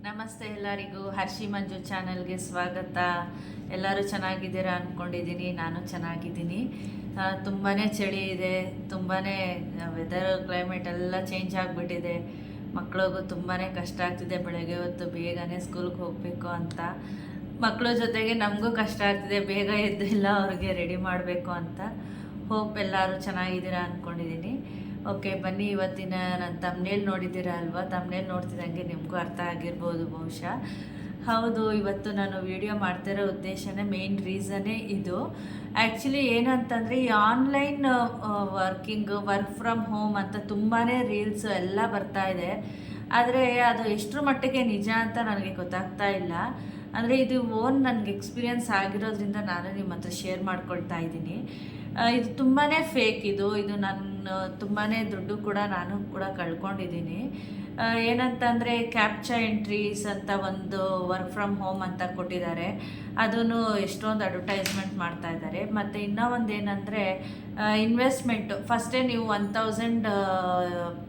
ನಮಸ್ತೆ ಎಲ್ಲರಿಗೂ ಹರ್ಷಿ ಮಂಜು ಚಾನಲ್ಗೆ ಸ್ವಾಗತ. ಎಲ್ಲರೂ ಚೆನ್ನಾಗಿದ್ದೀರಾ ಅಂದ್ಕೊಂಡಿದ್ದೀನಿ. ನಾನು ಚೆನ್ನಾಗಿದ್ದೀನಿ. ತುಂಬಾ ಚಳಿ ಇದೆ, ತುಂಬಾ ವೆದರ್ ಕ್ಲೈಮೇಟ್ ಎಲ್ಲ ಚೇಂಜ್ ಆಗಿಬಿಟ್ಟಿದೆ. ಮಕ್ಕಳಿಗೂ ತುಂಬಾ ಕಷ್ಟ ಆಗ್ತಿದೆ. ಬೆಳಗ್ಗೆ ಹೊತ್ತು ಬೇಗನೆ ಸ್ಕೂಲ್ಗೆ ಹೋಗಬೇಕು ಅಂತ ಮಕ್ಕಳ ಜೊತೆಗೆ ನಮಗೂ ಕಷ್ಟ ಆಗ್ತಿದೆ. ಬೇಗ ಎದ್ದಿಲ್ಲ ಅವ್ರಿಗೆ ರೆಡಿ ಮಾಡಬೇಕು ಅಂತ. ಹೋಪ್ ಎಲ್ಲರೂ ಚೆನ್ನಾಗಿದ್ದೀರಾ ಅಂದ್ಕೊಂಡಿದ್ದೀನಿ. ಓಕೆ, ಬನ್ನಿ. ಇವತ್ತಿನ ನಾನು ತಮ್ನೇಲ್ ನೋಡಿದ್ದೀರಾ ಅಲ್ವಾ? ತಮ್ನೇಲ್ ನೋಡ್ತಿದ್ದಂಗೆ ನಿಮಗೂ ಅರ್ಥ ಆಗಿರ್ಬೋದು ಬಹುಶಃ. ಹೌದು, ಇವತ್ತು ನಾನು ವಿಡಿಯೋ ಮಾಡ್ತಿರೋ ಉದ್ದೇಶನೇ, ಮೇನ್ ರೀಸನ್ನೇ ಇದು. ಆ್ಯಕ್ಚುಲಿ ಏನಂತಂದರೆ, ಈ ಆನ್ಲೈನ್ ವರ್ಕ್ ಫ್ರಮ್ ಹೋಮ್ ಅಂತ ತುಂಬಾ ರೀಲ್ಸು ಎಲ್ಲ ಬರ್ತಾ ಇದೆ. ಆದರೆ ಅದು ಎಷ್ಟರ ಮಟ್ಟಿಗೆ ನಿಜ ಅಂತ ನನಗೆ ಗೊತ್ತಾಗ್ತಾ ಇಲ್ಲ. ಅಂದರೆ ಇದು ನನಗೆ ಎಕ್ಸ್ಪೀರಿಯನ್ಸ್ ಆಗಿರೋದ್ರಿಂದ ನಾನು ನಿಮ್ಮ ಹತ್ರ ಶೇರ್ ಮಾಡ್ಕೊಳ್ತಾ ಇದ್ದೀನಿ. ಇದು ತುಂಬಾ ಫೇಕ್. ಇದು ನಾನು ತುಂಬಾ ದುಡ್ಡು ಕೂಡ ನಾನು ಕೂಡ ಕಳ್ಕೊಂಡಿದ್ದೀನಿ. ಏನಂತಂದರೆ, ಕ್ಯಾಪ್ಚಾ ಎಂಟ್ರೀಸ್ ಅಂತ ಒಂದು ವರ್ಕ್ ಫ್ರಮ್ ಹೋಮ್ ಅಂತ ಕೊಟ್ಟಿದ್ದಾರೆ. ಅದನ್ನು ಎಷ್ಟೊಂದು ಅಡ್ವರ್ಟೈಸ್ಮೆಂಟ್ ಮಾಡ್ತಾ ಇದ್ದಾರೆ. ಮತ್ತು ಇನ್ನೂ ಒಂದು ಏನಂದರೆ, ಇನ್ವೆಸ್ಟ್ಮೆಂಟು ಫಸ್ಟೇ ನೀವು 1000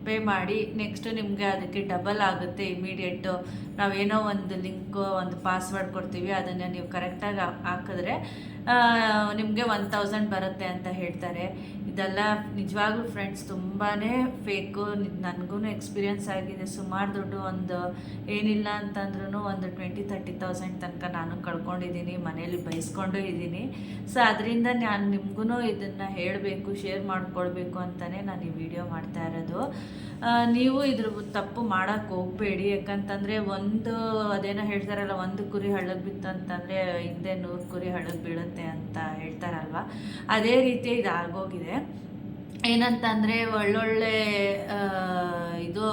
ಪೇ ಮಾಡಿ, ನೆಕ್ಸ್ಟು ನಿಮಗೆ ಅದಕ್ಕೆ ಡಬಲ್ ಆಗುತ್ತೆ ಇಮಿಡಿಯೇಟು. ನಾವೇನೋ ಒಂದು ಲಿಂಕು, ಒಂದು ಪಾಸ್ವರ್ಡ್ ಕೊಡ್ತೀವಿ, ಅದನ್ನು ನೀವು ಕರೆಕ್ಟಾಗಿ ಹಾಕಿದ್ರೆ ನಿಮಗೆ 1000 ಬರುತ್ತೆ ಅಂತ ಹೇಳ್ತಾರೆ. ಇದೆಲ್ಲ ನಿಜವಾಗ್ಲೂ ಫ್ರೆಂಡ್ಸ್ ತುಂಬಾ ಫೇಕು. ನನಗೂ ಎಕ್ಸ್ಪೀರಿಯನ್ಸ್ ಆಗಿದೆ. ಸುಮಾರು ದುಡ್ಡು, ಒಂದು ಏನಿಲ್ಲ ಅಂತಂದ್ರೂ ಒಂದು 20,000-30,000 ತನಕ ನಾನು ಕಳ್ಕೊಂಡಿದ್ದೀನಿ. ಮನೇಲಿ ಬೈಸ್ಕೊಂಡು ಇದ್ದೀನಿ. ಸೊ ಅದರಿಂದ ನಾನು ನಿಮಗೂ ಇದನ್ನು ಹೇಳಬೇಕು, ಶೇರ್ ಮಾಡ್ಕೊಳ್ಬೇಕು ಅಂತಲೇ ನಾನು ಈ ವಿಡಿಯೋ ಮಾಡ್ತಾ ಇರೋದು. ನೀವು ಇದ್ರ ತಪ್ಪು ಮಾಡೋಕ್ಕೆ ಹೋಗಬೇಡಿ. ಯಾಕಂತಂದರೆ ಅದೇನೋ ಹೇಳ್ತಾರಲ್ಲ, ಒಂದು ಕುರಿ ಹಳ್ಳಕ್ಕೆ ಬಿತ್ತು ಅಂತಂದರೆ ಹಿಂದೆ 100 ಕುರಿ ಹಳ್ಳಕ್ಕೆ ಬೀಳುತ್ತೆ ಅಂತ ಹೇಳ್ತಾರಲ್ವ, ಅದೇ ರೀತಿ ಇದು ಆಗೋಗಿದೆ. ಏನಂತಂದರೆ, ಒಳ್ಳೊಳ್ಳೆ ಇದು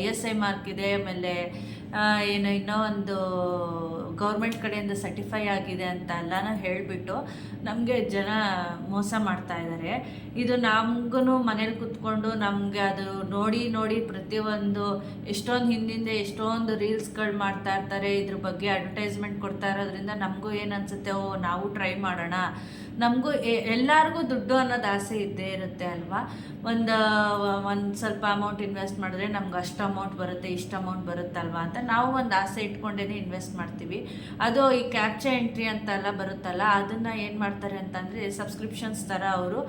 ISI ಮಾರ್ಕ್ ಇದೆ. ಆಮೇಲೆ ಇನ್ನೂ ಒಂದು ಗೌರ್ಮೆಂಟ್ ಕಡೆಯಿಂದ ಸರ್ಟಿಫೈ ಆಗಿದೆ ಅಂತ ಎಲ್ಲನೂ ಹೇಳಿಬಿಟ್ಟು ನಮಗೆ ಜನ ಮೋಸ ಮಾಡ್ತಾ ಇದ್ದಾರೆ. ಇದು ನಮಗೂ ಮನೇಲಿ ಕೂತ್ಕೊಂಡು ನಮಗೆ ಅದು ನೋಡಿ ಪ್ರತಿಯೊಂದು ಎಷ್ಟೊಂದು ಹಿಂದಿಂದ ಎಷ್ಟೊಂದು ರೀಲ್ಸ್ಗಳು ಮಾಡ್ತಾ ಇರ್ತಾರೆ. ಇದ್ರ ಬಗ್ಗೆ ಅಡ್ವರ್ಟೈಸ್ಮೆಂಟ್ ಕೊಡ್ತಾ ಇರೋದ್ರಿಂದ ನಮಗೂ ಏನನ್ಸುತ್ತೆ, ನಾವು ಟ್ರೈ ಮಾಡೋಣ. ನಮಗೂ ಎಲ್ಲರಿಗೂ ದುಡ್ಡು ಅನ್ನೋದು ಆಸೆ ಇದ್ದೇ ಇರುತ್ತೆ ಅಲ್ವಾ? ಒಂದು ಸ್ವಲ್ಪ ಅಮೌಂಟ್ ಇನ್ವೆಸ್ಟ್ ಮಾಡಿದ್ರೆ ನಮ್ಗೆ ಅಷ್ಟು ಅಮೌಂಟ್ ಬರುತ್ತೆ, ಇಷ್ಟು ಅಮೌಂಟ್ ಬರುತ್ತಲ್ವ ಅಂತ ನಾವು ಒಂದು ಆಸೆ ಇಟ್ಕೊಂಡೇ ಇನ್ವೆಸ್ಟ್ ಮಾಡ್ತೀವಿ. ಅದು ಈ ಕ್ಯಾಪ್ಚಾ ಎಂಟ್ರಿ ಅಂತೆಲ್ಲ ಬರುತ್ತಲ್ಲ, ಅದನ್ನು ಏನು ಮಾಡ್ತಾರೆ ಅಂತಂದರೆ, ಸಬ್ಸ್ಕ್ರಿಪ್ಷನ್ಸ್ ಥರ ಅವರು,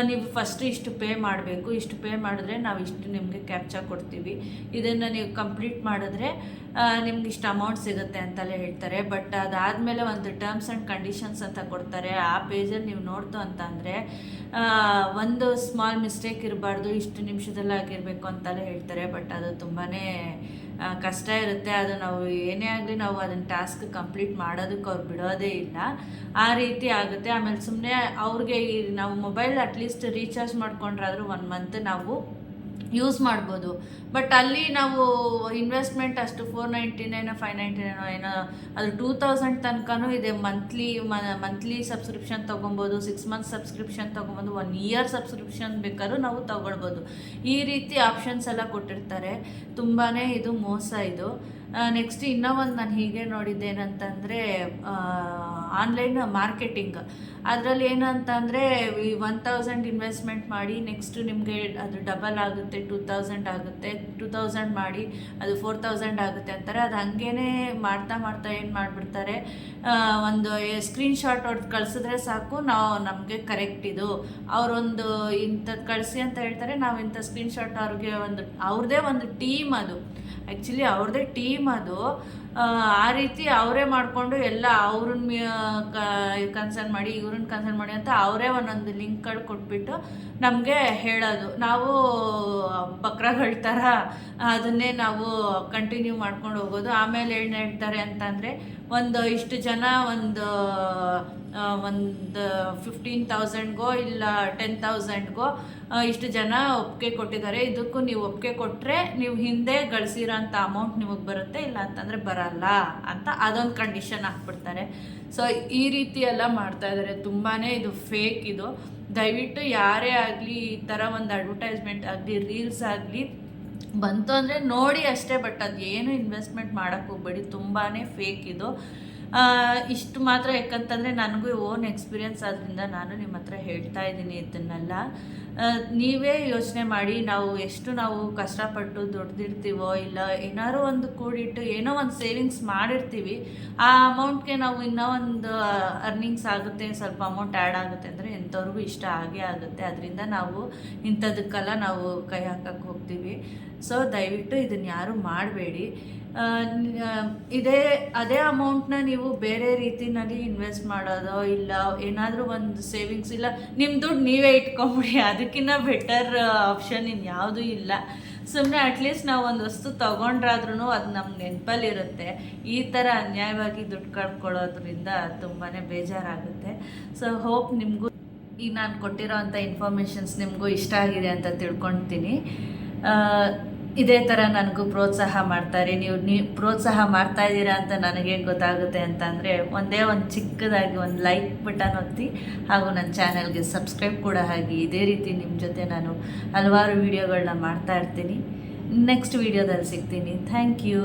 ನೀವು ಫಸ್ಟ್ ಇಷ್ಟು ಪೇ ಮಾಡಬೇಕು, ಇಷ್ಟು ಪೇ ಮಾಡಿದ್ರೆ ನಾವು ಇಷ್ಟು ನಿಮಗೆ ಕ್ಯಾಪ್ಚಾ ಕೊಡ್ತೀವಿ, ಇದನ್ನು ನೀವು ಕಂಪ್ಲೀಟ್ ಮಾಡಿದ್ರೆ ನಿಮ್ಗೆ ಇಷ್ಟು ಅಮೌಂಟ್ ಸಿಗುತ್ತೆ ಅಂತಲೇ ಹೇಳ್ತಾರೆ. ಬಟ್ ಅದಾದಮೇಲೆ ಒಂದು ಟರ್ಮ್ಸ್ ಆ್ಯಂಡ್ ಕಂಡೀಷನ್ಸ್ ಅಂತ ಕೊಡ್ತಾರೆ. ಆ ಪೇಜಲ್ಲಿ ನೀವು ನೋಡ್ತು ಅಂತಂದರೆ ಒಂದು ಸ್ಮಾಲ್ ಮಿಸ್ಟೇಕ್ ಇರಬಾರ್ದು, ಇಷ್ಟು ನಿಮಿಷದಲ್ಲಿ ಆಗಿರಬೇಕು ಅಂತಲೇ ಹೇಳ್ತಾರೆ. ಬಟ್ ಅದು ತುಂಬಾ ಕಷ್ಟ ಇರುತ್ತೆ. ಅದು ನಾವು ಏನೇ ಆಗಲಿ ನಾವು ಅದನ್ನು ಟಾಸ್ಕ್ ಕಂಪ್ಲೀಟ್ ಮಾಡೋದಕ್ಕೆ ಅವ್ರು ಬಿಡೋದೇ ಇಲ್ಲ. ಆ ರೀತಿ ಆಗುತ್ತೆ. ಆಮೇಲೆ ಸುಮ್ಮನೆ ಅವ್ರಿಗೆ ನಾವು ಮೊಬೈಲ್ ಅಟ್ಲೀಸ್ಟ್ ರೀಚಾರ್ಜ್ ಮಾಡ್ಕೊಂಡ್ರಾದ್ರೂ 1 ಮಂತ್ ನಾವು ಯೂಸ್ ಮಾಡ್ಬೋದು. ಬಟ್ ಅಲ್ಲಿ ನಾವು ಇನ್ವೆಸ್ಟ್ಮೆಂಟ್ ಅಷ್ಟು 499 599 ಏನೋ, ಅದು 2000 ತನಕನೂ ಇದೆ. ಮಂತ್ಲಿ ಸಬ್ಸ್ಕ್ರಿಪ್ಷನ್ ತೊಗೊಬೋದು, 6 ಮಂತ್ಸ್ ಸಬ್ಸ್ಕ್ರಿಪ್ಷನ್ ತೊಗೊಬೋದು, 1 ಇಯರ್ ಸಬ್ಸ್ಕ್ರಿಪ್ಷನ್ ಬೇಕಾದ್ರೂ ನಾವು ತೊಗೊಳ್ಬೋದು. ಈ ರೀತಿ ಆಪ್ಷನ್ಸ್ ಎಲ್ಲ ಕೊಟ್ಟಿರ್ತಾರೆ. ತುಂಬಾ ಇದು ಮೋಸ ಇದು. ನೆಕ್ಸ್ಟ್ ಇನ್ನೂ ಒಂದು ನಾನು ಹೀಗೆ ನೋಡಿದ್ದೇನಂತಂದರೆ, ಆನ್ಲೈನ್ ಮಾರ್ಕೆಟಿಂಗ್. ಅದರಲ್ಲಿ ಏನಂತಂದರೆ, 1000 ಇನ್ವೆಸ್ಟ್ಮೆಂಟ್ ಮಾಡಿ, ನೆಕ್ಸ್ಟು ನಿಮಗೆ ಅದು ಡಬಲ್ ಆಗುತ್ತೆ, 2000 ಆಗುತ್ತೆ, 2000 ಮಾಡಿ ಅದು 4000 ಆಗುತ್ತೆ ಅಂತಾರೆ. ಅದು ಹಾಗೇ ಮಾಡ್ತಾ ಏನು ಮಾಡಿಬಿಡ್ತಾರೆ, ಒಂದು ಸ್ಕ್ರೀನ್ಶಾಟ್ ಹೊಡೆದು ಕಳಿಸಿದ್ರೆ ಸಾಕು, ನಮಗೆ ಕರೆಕ್ಟ್ ಇದು, ಅವರೊಂದು ಇಂಥದ್ದು ಕಳಿಸಿ ಅಂತ ಹೇಳ್ತಾರೆ. ನಾವು ಇಂಥ ಸ್ಕ್ರೀನ್ಶಾಟ್ ಅವ್ರದ್ದೇ ಒಂದು ಟೀಮ್, ಅದು ಆ್ಯಕ್ಚುಲಿ ಅವ್ರದ್ದೇ ಟೀಮ್ ಅದು. ಆ ರೀತಿ ಅವರೇ ಮಾಡಿಕೊಂಡು ಎಲ್ಲ ಅವ್ರನ್ನ ಕನ್ಸರ್ನ್ ಮಾಡಿ, ಇವ್ರನ್ನ ಕನ್ಸರ್ನ್ ಮಾಡಿ ಅಂತ ಅವರೇ ಒಂದೊಂದು ಲಿಂಕ್ಗಳು ಕೊಟ್ಬಿಟ್ಟು ನಮಗೆ ಹೇಳೋದು. ನಾವು ಬಕ್ರಗಳ ಥರ ಅದನ್ನೇ ನಾವು ಕಂಟಿನ್ಯೂ ಮಾಡ್ಕೊಂಡು ಹೋಗೋದು. ಆಮೇಲೆ ಏನು ಹೇಳ್ತಾರೆ ಅಂತಂದರೆ, ಇಷ್ಟು ಜನ ಒಂದು 15,000ಗೋ ಇಲ್ಲ 10,000ಗೋ ಇಷ್ಟು ಜನ ಒಪ್ಪಿಗೆ ಕೊಟ್ಟಿದ್ದಾರೆ, ಇದಕ್ಕೂ ನೀವು ಒಪ್ಪಿಗೆ ಕೊಟ್ಟರೆ ನೀವು ಹಿಂದೆ ಗಳಿಸಿರೋ ಅಂಥ ಅಮೌಂಟ್ ನಿಮಗೆ ಬರುತ್ತೆ, ಇಲ್ಲ ಅಂತಂದರೆ ಬರಲ್ಲ ಅಂತ ಅದೊಂದು ಕಂಡೀಷನ್ ಹಾಕ್ಬಿಡ್ತಾರೆ. ಸೊ ಈ ರೀತಿ ಎಲ್ಲ ಮಾಡ್ತಾಯಿದ್ದಾರೆ. ತುಂಬಾ ಇದು ಫೇಕ್ ಇದು. ದಯವಿಟ್ಟು ಯಾರೇ ಆಗಲಿ ಈ ಥರ ಒಂದು ಅಡ್ವರ್ಟೈಸ್ಮೆಂಟ್ ಆಗಲಿ, ರೀಲ್ಸ್ ಆಗಲಿ ಬಂತು ಅಂದರೆ ನೋಡಿ ಅಷ್ಟೇ. ಬಟ್ ಅದು ಏನು ಇನ್ವೆಸ್ಟ್ಮೆಂಟ್ ಮಾಡೋಕ್ಕೆ ಹೋಗ್ಬೇಡಿ. ತುಂಬಾ ಫೇಕ್ ಇದು. ಇಷ್ಟು ಮಾತ್ರ ಯಾಕಂತಂದರೆ ನನಗೂ ಓನ್ ಎಕ್ಸ್ಪೀರಿಯನ್ಸ್ ಆದ್ದರಿಂದ ನಾನು ನಿಮ್ಮ ಹತ್ರ ಹೇಳ್ತಾ ಇದ್ದೀನಿ ಇದನ್ನೆಲ್ಲ. ನೀವೇ ಯೋಚನೆ ಮಾಡಿ, ನಾವು ಕಷ್ಟಪಟ್ಟು ದುಡ್ದಿರ್ತೀವೋ ಇಲ್ಲ ಏನಾದ್ರು ಒಂದು ಕೂಡಿಟ್ಟು ಏನೋ ಒಂದು ಸೇವಿಂಗ್ಸ್ ಮಾಡಿರ್ತೀವಿ, ಆ ಅಮೌಂಟ್ಗೆ ನಾವು ಇನ್ನೂ ಒಂದು ಅರ್ನಿಂಗ್ಸ್ ಆಗುತ್ತೆ, ಸ್ವಲ್ಪ ಅಮೌಂಟ್ ಆ್ಯಡ್ ಆಗುತ್ತೆ ಅಂದರೆ ಎಂಥವ್ರಿಗೂ ಇಷ್ಟ ಆಗೇ ಆಗುತ್ತೆ. ಅದರಿಂದ ನಾವು ಇಂಥದಕ್ಕೆಲ್ಲ ನಾವು ಕೈ ಹಾಕಕ್ಕೆ ಹೋಗ್ತೀವಿ. ಸೊ ದಯವಿಟ್ಟು ಇದನ್ನು ಯಾರೂ ಮಾಡಬೇಡಿ. ಅದೇ ಅಮೌಂಟ್ನ ನೀವು ಬೇರೆ ರೀತಿಯಲ್ಲಿ ಇನ್ವೆಸ್ಟ್ ಮಾಡೋದೋ ಇಲ್ಲ ಏನಾದರೂ ಒಂದು ಸೇವಿಂಗ್ಸ್ ಇಲ್ಲ ನಿಮ್ಮ ದುಡ್ಡು ನೀವೇ ಇಟ್ಕೊಂಬಿಡಿ. ಅದಕ್ಕಿಂತ ಬೆಟರ್ ಆಪ್ಷನ್ ಇನ್ಯಾವುದೂ ಇಲ್ಲ. ಸುಮ್ಮನೆ ಅಟ್ಲೀಸ್ಟ್ ನಾವು ಒಂದು ವಸ್ತು ತೊಗೊಂಡ್ರಾದ್ರೂ ಅದು ನಮ್ಮ ನೆನಪಲ್ಲಿರುತ್ತೆ. ಈ ಥರ ಅನ್ಯಾಯವಾಗಿ ದುಡ್ಡು ಕಳ್ಕೊಳ್ಳೋದ್ರಿಂದ ತುಂಬಾ ಬೇಜಾರಾಗುತ್ತೆ. ಸೊ ಹೋಪ್ ನಿಮಗೂ ಈಗ ನಾನು ಕೊಟ್ಟಿರೋ ಅಂಥ ಇನ್ಫಾರ್ಮೇಷನ್ಸ್ ನಿಮಗೂ ಇಷ್ಟ ಆಗಿದೆ ಅಂತ ತಿಳ್ಕೊಳ್ತೀನಿ. ಇದೇ ಥರ ನನಗೂ ಪ್ರೋತ್ಸಾಹ ಮಾಡ್ತಾರೆ. ನೀವು ಪ್ರೋತ್ಸಾಹ ಮಾಡ್ತಾ ಇದ್ದೀರಾ ಅಂತ ನನಗೆ ಗೊತ್ತಾಗುತ್ತೆ ಅಂತಂದರೆ ಒಂದೇ ಒಂದು ಚಿಕ್ಕದಾಗಿ ಒಂದು ಲೈಕ್ ಬಟನ್ ಒತ್ತಿ, ಹಾಗೂ ನನ್ನ ಚಾನಲ್ಗೆ ಸಬ್ಸ್ಕ್ರೈಬ್ ಕೂಡ ಆಗಿ. ಇದೇ ರೀತಿ ನಿಮ್ಮ ಜೊತೆ ನಾನು ಹಲವಾರು ವೀಡಿಯೋಗಳನ್ನ ಮಾಡ್ತಾ ಇರ್ತೀನಿ. ನೆಕ್ಸ್ಟ್ ವೀಡಿಯೋದಲ್ಲಿ ಸಿಗ್ತೀನಿ. Thank you.